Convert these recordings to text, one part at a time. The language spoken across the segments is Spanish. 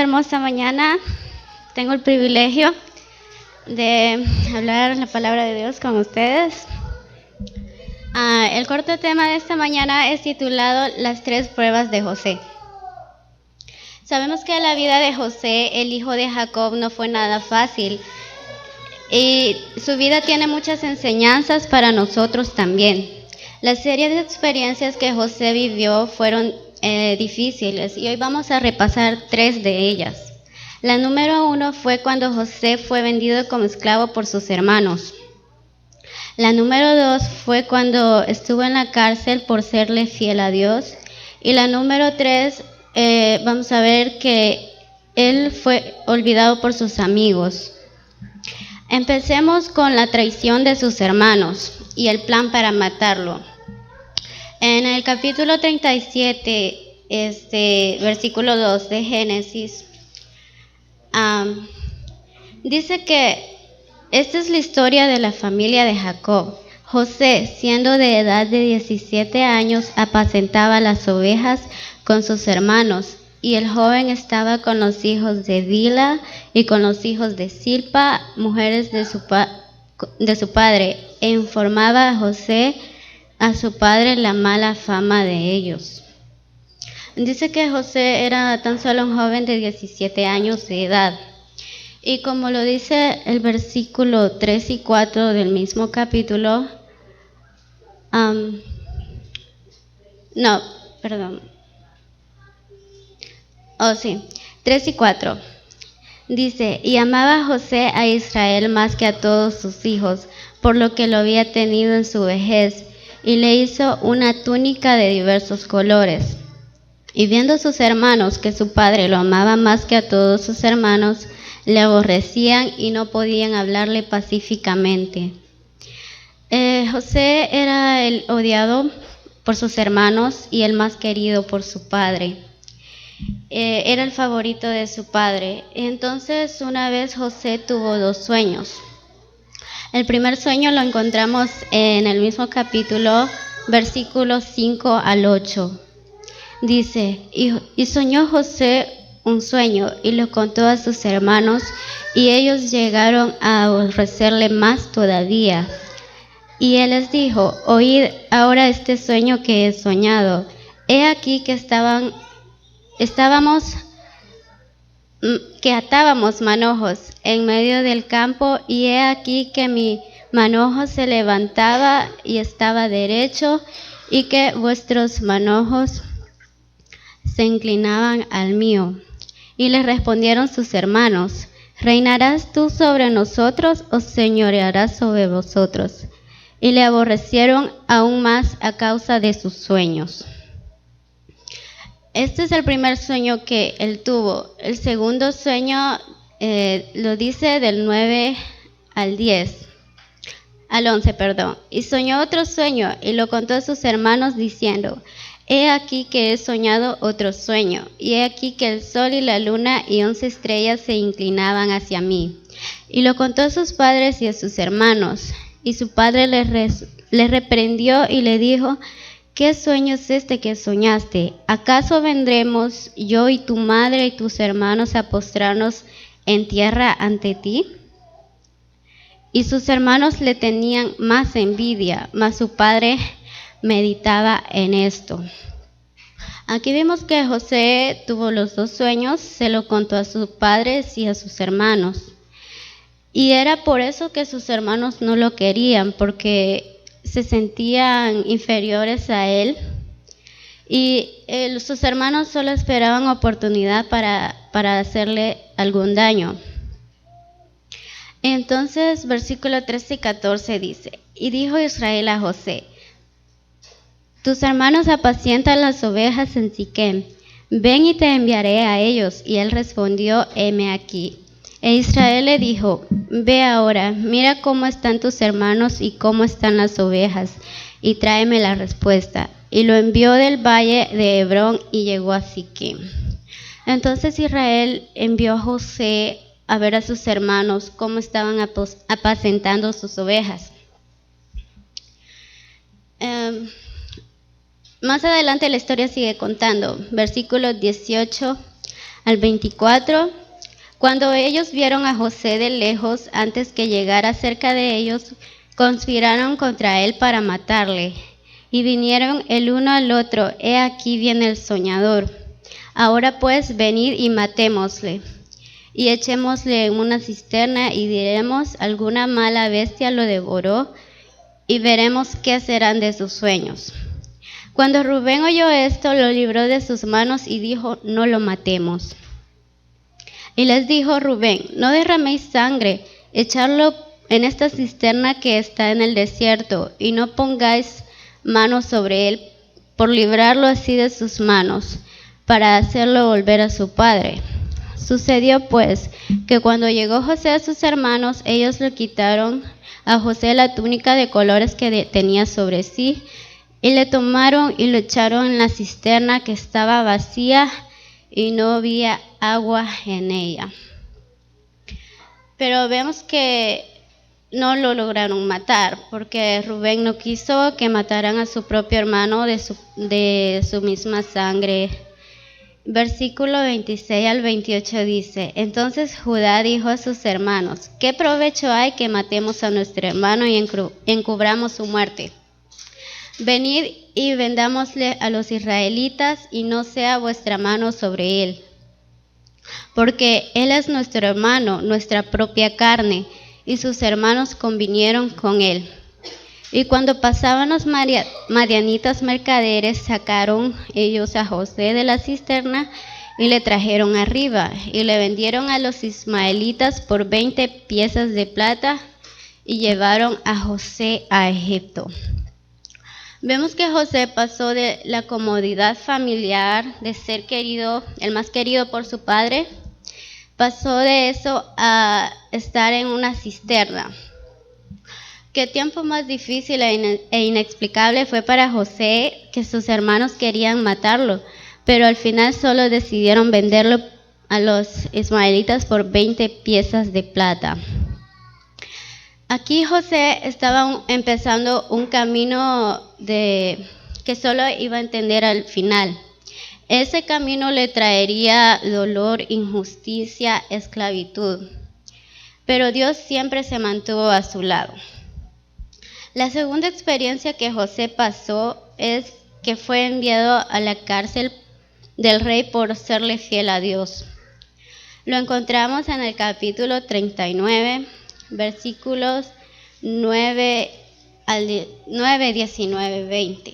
hermosa mañana tengo el privilegio de hablar la palabra de Dios con ustedes. El corto tema de esta mañana es titulado Las tres pruebas de José. Sabemos que la vida de José, el hijo de Jacob, no fue nada fácil y su vida tiene muchas enseñanzas para nosotros también. La serie de experiencias que José vivió fueron difíciles y hoy vamos a repasar tres de ellas. La número 1 fue cuando José fue vendido como esclavo por sus hermanos. La número 2 fue cuando estuvo en la cárcel por serle fiel a Dios. Y la número 3, vamos a ver que él fue olvidado por sus amigos. Empecemos con la traición de sus hermanos y el plan para matarlo. En el capítulo 37, versículo 2 de Génesis, dice que esta es la historia de la familia de Jacob. José, siendo de edad de 17 años, apacentaba las ovejas con sus hermanos, y el joven estaba con los hijos de Bilha y con los hijos de Zilpa, mujeres de su padre, e informaba a José a su padre la mala fama de ellos. Dice que José era tan solo un joven de 17 años de edad. Y como lo dice el versículo 3 y 4 del mismo capítulo, 3 y 4. Dice, y amaba José a Israel más que a todos sus hijos, por lo que lo había tenido en su vejez, y le hizo una túnica de diversos colores. Y viendo sus hermanos que su padre lo amaba más que a todos sus hermanos, le aborrecían y no podían hablarle pacíficamente. José era el odiado por sus hermanos y el más querido por su padre. Era el favorito de su padre. Entonces, una vez José tuvo dos sueños. El primer sueño lo encontramos en el mismo capítulo, versículos 5 al 8. Dice, y soñó José un sueño y lo contó a sus hermanos, y ellos llegaron a aborrecerle más todavía. Y él les dijo, oíd ahora este sueño que he soñado. He aquí que atábamos manojos en medio del campo, y he aquí que mi manojo se levantaba y estaba derecho, y que vuestros manojos se inclinaban al mío. Y les respondieron sus hermanos, ¿reinarás tú sobre nosotros o señorearás sobre vosotros? Y le aborrecieron aún más a causa de sus sueños. Este es el primer sueño que él tuvo. El segundo sueño lo dice del 9 al 11. Y soñó otro sueño y lo contó a sus hermanos diciendo, he aquí que he soñado otro sueño, y he aquí que el sol y la luna y 11 estrellas se inclinaban hacia mí. Y lo contó a sus padres y a sus hermanos. Y su padre le reprendió y le dijo, ¿qué sueño es este que soñaste? ¿Acaso vendremos yo y tu madre y tus hermanos a postrarnos en tierra ante ti? Y sus hermanos le tenían más envidia, mas su padre meditaba en esto. Aquí vemos que José tuvo los dos sueños, se lo contó a sus padres y a sus hermanos. Y era por eso que sus hermanos no lo querían, porque se sentían inferiores a él. Y sus hermanos solo esperaban oportunidad para hacerle algún daño. Entonces, versículo 13 y 14 dice, y dijo Israel a José, tus hermanos apacientan las ovejas en Siquem, ven y te enviaré a ellos. Y él respondió, heme aquí. E Israel le dijo, ve ahora, mira cómo están tus hermanos y cómo están las ovejas, y tráeme la respuesta. Y lo envió del valle de Hebrón y llegó a Siquem. Entonces Israel envió a José a ver a sus hermanos cómo estaban apacentando sus ovejas. Más adelante la historia sigue contando, versículos 18 al 24. Cuando ellos vieron a José de lejos, antes que llegara cerca de ellos, conspiraron contra él para matarle. Y vinieron el uno al otro: he aquí viene el soñador. Ahora pues, venid y matémosle, y echémosle en una cisterna, y diremos: alguna mala bestia lo devoró, y veremos qué serán de sus sueños. Cuando Rubén oyó esto, lo libró de sus manos y dijo: no lo matemos. Y les dijo Rubén: no derraméis sangre, echadlo en esta cisterna que está en el desierto, y no pongáis manos sobre él, por librarlo así de sus manos, para hacerlo volver a su padre. Sucedió pues que cuando llegó José a sus hermanos, ellos le quitaron a José la túnica de colores que tenía sobre sí, y le tomaron y lo echaron en la cisterna que estaba vacía, y no había agua en ella. Pero vemos que no lo lograron matar, porque Rubén no quiso que mataran a su propio hermano de su misma sangre. Versículo 26 al 28 dice: entonces Judá dijo a sus hermanos: ¿qué provecho hay que matemos a nuestro hermano y encubramos su muerte? Venid y vendámosle a los israelitas, y no sea vuestra mano sobre él, porque él es nuestro hermano, nuestra propia carne. Y sus hermanos convinieron con él. Y cuando pasaban los madianitas mercaderes, sacaron ellos a José de la cisterna y le trajeron arriba, y le vendieron a los ismaelitas por 20 piezas de plata, y llevaron a José a Egipto. Vemos que José pasó de la comodidad familiar, de ser querido, el más querido por su padre, pasó de eso a estar en una cisterna. Qué tiempo más difícil e inexplicable fue para José, que sus hermanos querían matarlo, pero al final solo decidieron venderlo a los ismaelitas por 20 piezas de plata. Aquí José estaba empezando un camino que solo iba a entender al final. Ese camino le traería dolor, injusticia, esclavitud, pero Dios siempre se mantuvo a su lado. La segunda experiencia que José pasó es que fue enviado a la cárcel del rey por serle fiel a Dios. Lo encontramos en el capítulo 39, versículos 9, 19, 20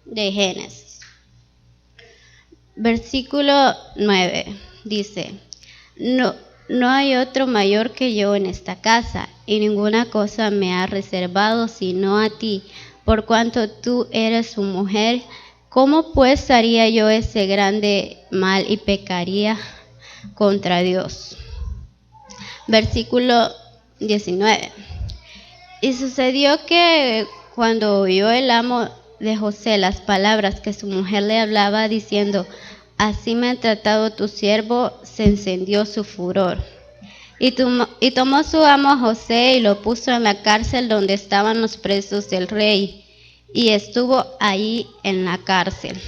de Génesis. Versículo 9 dice: No hay otro mayor que yo en esta casa, y ninguna cosa me ha reservado sino a ti, por cuanto tú eres su mujer. ¿Cómo pues haría yo ese grande mal y pecaría contra Dios? Versículo 19. Y sucedió que cuando oyó el amo de José las palabras que su mujer le hablaba, diciendo: así me ha tratado tu siervo, se encendió su furor. Y tomó su amo a José y lo puso en la cárcel donde estaban los presos del rey, y estuvo ahí en la cárcel.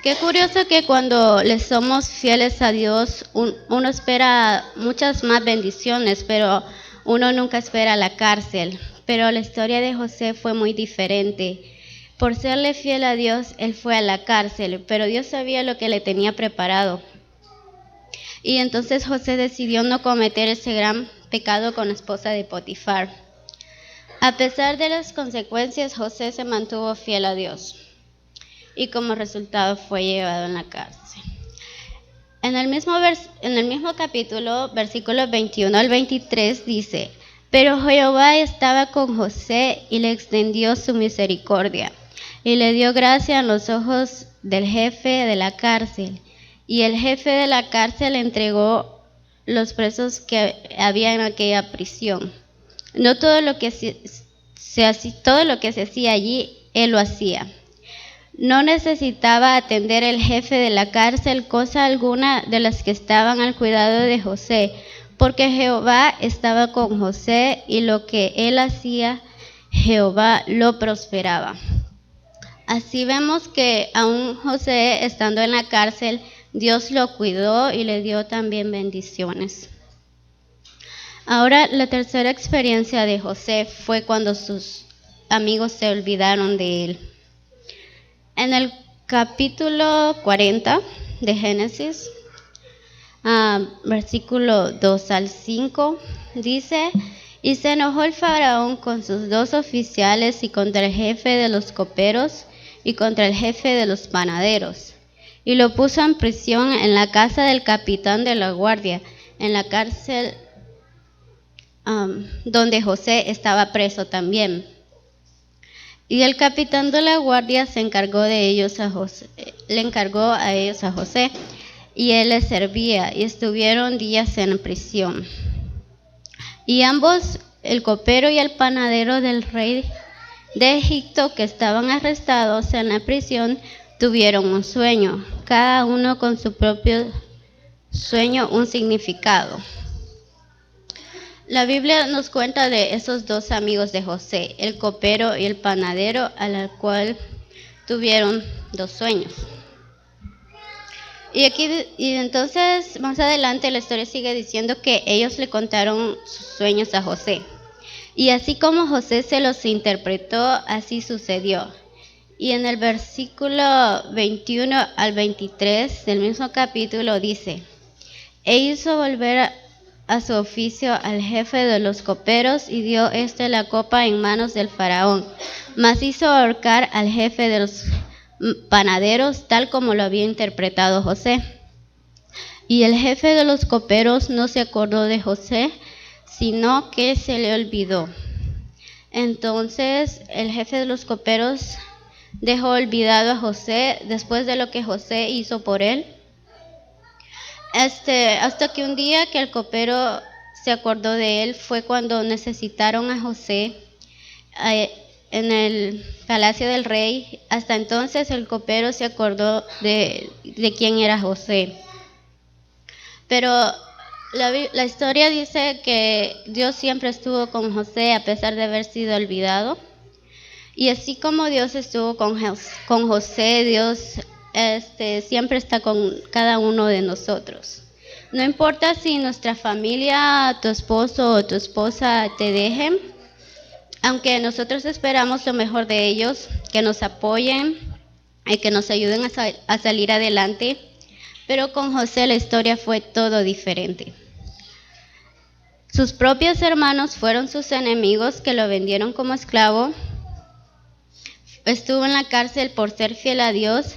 Qué curioso que cuando le somos fieles a Dios, uno espera muchas más bendiciones, pero uno nunca espera la cárcel. Pero la historia de José fue muy diferente. Por serle fiel a Dios, él fue a la cárcel, pero Dios sabía lo que le tenía preparado. Y entonces José decidió no cometer ese gran pecado con la esposa de Potifar. A pesar de las consecuencias, José se mantuvo fiel a Dios, y como resultado fue llevado en la cárcel. En el mismo capítulo, versículos 21 al 23 dice: pero Jehová estaba con José y le extendió su misericordia, y le dio gracia en los ojos del jefe de la cárcel. Y el jefe de la cárcel entregó los presos que había en aquella prisión. No todo lo que se hacía allí, él lo hacía. No necesitaba atender el jefe de la cárcel cosa alguna de las que estaban al cuidado de José, porque Jehová estaba con José, y lo que él hacía, Jehová lo prosperaba. Así vemos que aún José, estando en la cárcel, Dios lo cuidó y le dio también bendiciones. Ahora, la tercera experiencia de José fue cuando sus amigos se olvidaron de él. En el capítulo 40 de Génesis, versículo 2 al 5, dice: y se enojó el faraón con sus 2 oficiales y contra el jefe de los coperos y contra el jefe de los panaderos, y lo puso en prisión en la casa del capitán de la guardia, en la cárcel donde José estaba preso también. Y el capitán de la guardia se encargó de ellos a José, le encargó a ellos a José, y él les servía, y estuvieron días en prisión. Y ambos, el copero y el panadero del rey de Egipto, que estaban arrestados en la prisión, tuvieron un sueño, cada uno con su propio sueño, un significado. La Biblia nos cuenta de esos 2 amigos de José, el copero y el panadero, a la cual tuvieron 2 sueños. Y entonces, más adelante, la historia sigue diciendo que ellos le contaron sus sueños a José. Y así como José se los interpretó, así sucedió. Y en el versículo 21 al 23 del mismo capítulo dice: e hizo volver a su oficio al jefe de los coperos, y dio la copa en manos del faraón, mas hizo ahorcar al jefe de los panaderos, tal como lo había interpretado José. Y el jefe de los coperos no se acordó de José, sino que se le olvidó. Entonces el jefe de los coperos dejó olvidado a José después de lo que José hizo por él. Hasta que un día que el copero se acordó de él fue cuando necesitaron a José en el palacio del rey. Hasta entonces el copero se acordó de quién era José. Pero la historia dice que Dios siempre estuvo con José a pesar de haber sido olvidado. Y así como Dios estuvo con José, Dios siempre está con cada uno de nosotros. No importa si nuestra familia, tu esposo o tu esposa te dejen, aunque nosotros esperamos lo mejor de ellos, que nos apoyen y que nos ayuden a salir adelante, pero con José la historia fue todo diferente. Sus propios hermanos fueron sus enemigos, que lo vendieron como esclavo. Estuvo en la cárcel por ser fiel a Dios,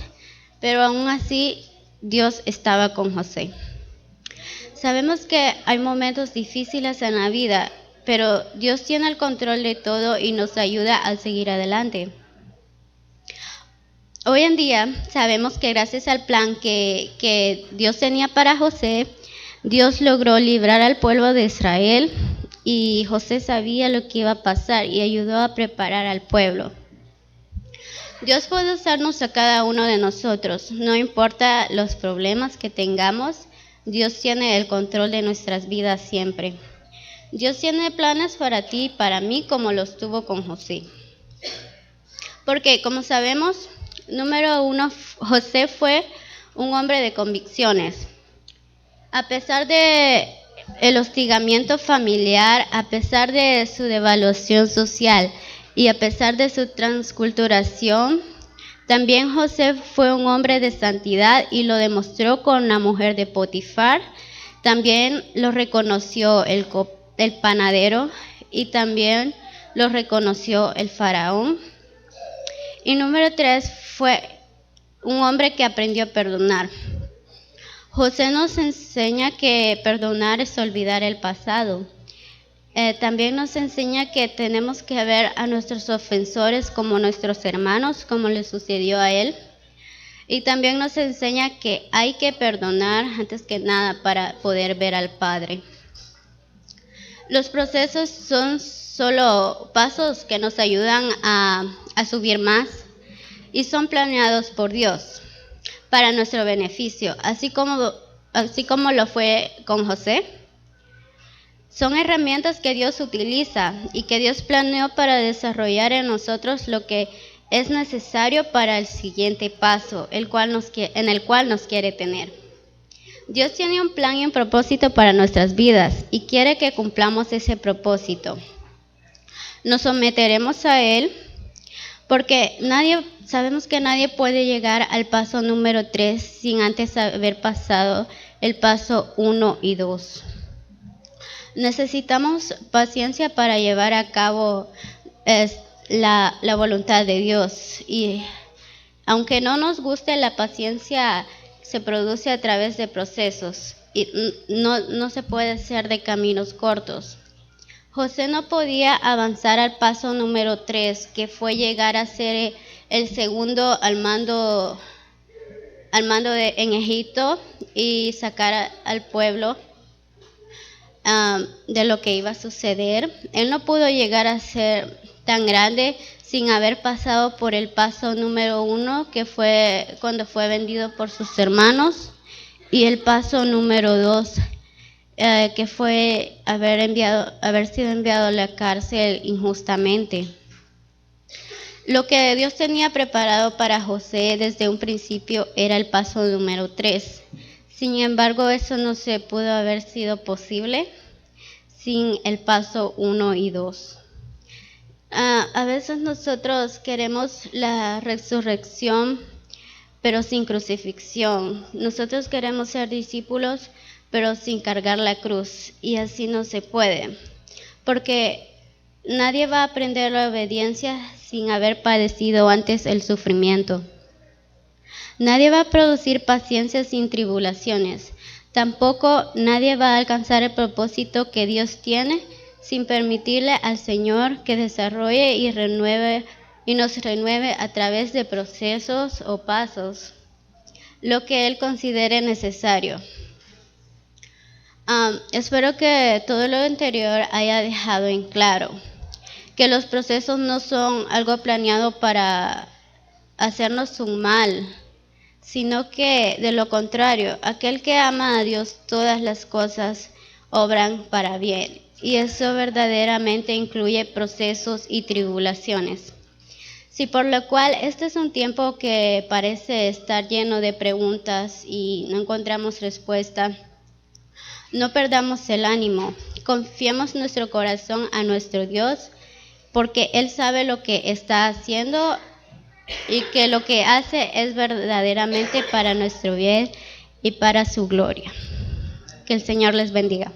pero aún así Dios estaba con José. Sabemos que hay momentos difíciles en la vida, pero Dios tiene el control de todo y nos ayuda a seguir adelante. Hoy en día sabemos que gracias al plan que Dios tenía para José, Dios logró librar al pueblo de Israel, y José sabía lo que iba a pasar y ayudó a preparar al pueblo. Dios puede usarnos a cada uno de nosotros, no importa los problemas que tengamos, Dios tiene el control de nuestras vidas siempre. Dios tiene planes para ti y para mí, como los tuvo con José. Porque, como sabemos, número 1, José fue un hombre de convicciones. A pesar de el hostigamiento familiar, a pesar de su devaluación social y a pesar de su transculturación, también José fue un hombre de santidad y lo demostró con la mujer de Potifar. También lo reconoció el panadero y también lo reconoció el faraón. Y número 3, fue un hombre que aprendió a perdonar. José nos enseña que perdonar es olvidar el pasado. También nos enseña que tenemos que ver a nuestros ofensores como nuestros hermanos, como le sucedió a él. Y también nos enseña que hay que perdonar antes que nada para poder ver al Padre. Los procesos son solo pasos que nos ayudan a subir más y son planeados por Dios para nuestro beneficio, así como lo fue con José. Son herramientas que Dios utiliza y que Dios planeó para desarrollar en nosotros lo que es necesario para el siguiente paso, en el cual nos quiere tener. Dios tiene un plan y un propósito para nuestras vidas y quiere que cumplamos ese propósito. Nos someteremos a Él porque sabemos que nadie puede llegar al paso número 3 sin antes haber pasado el paso 1 y 2. Necesitamos paciencia para llevar a cabo la voluntad de Dios. Y aunque no nos guste, la paciencia se produce a través de procesos y no se puede hacer de caminos cortos. José no podía avanzar al paso número 3, que fue llegar a ser el segundo al mando en Egipto y sacar al pueblo de lo que iba a suceder. Él no pudo llegar a ser tan grande sin haber pasado por el paso número 1, que fue cuando fue vendido por sus hermanos, y el paso número 2, que fue haber sido enviado a la cárcel injustamente. Lo que Dios tenía preparado para José desde un principio era el paso número 3. Sin embargo, eso no se pudo haber sido posible sin el paso 1 y 2. A veces nosotros queremos la resurrección, pero sin crucifixión. Nosotros queremos ser discípulos, pero sin cargar la cruz. Y así no se puede. Porque nadie va a aprender la obediencia sin haber padecido antes el sufrimiento. Nadie va a producir paciencia sin tribulaciones. Tampoco nadie va a alcanzar el propósito que Dios tiene sin permitirle al Señor que desarrolle y nos renueve a través de procesos o pasos, lo que Él considere necesario. Espero que todo lo anterior haya dejado en claro que los procesos no son algo planeado para hacernos un mal, sino que de lo contrario, aquel que ama a Dios, todas las cosas obran para bien. Y eso verdaderamente incluye procesos y tribulaciones. Sí, por lo cual este es un tiempo que parece estar lleno de preguntas y no encontramos respuesta. No perdamos el ánimo, confiemos nuestro corazón a nuestro Dios, porque Él sabe lo que está haciendo y que lo que hace es verdaderamente para nuestro bien y para su gloria. Que el Señor les bendiga.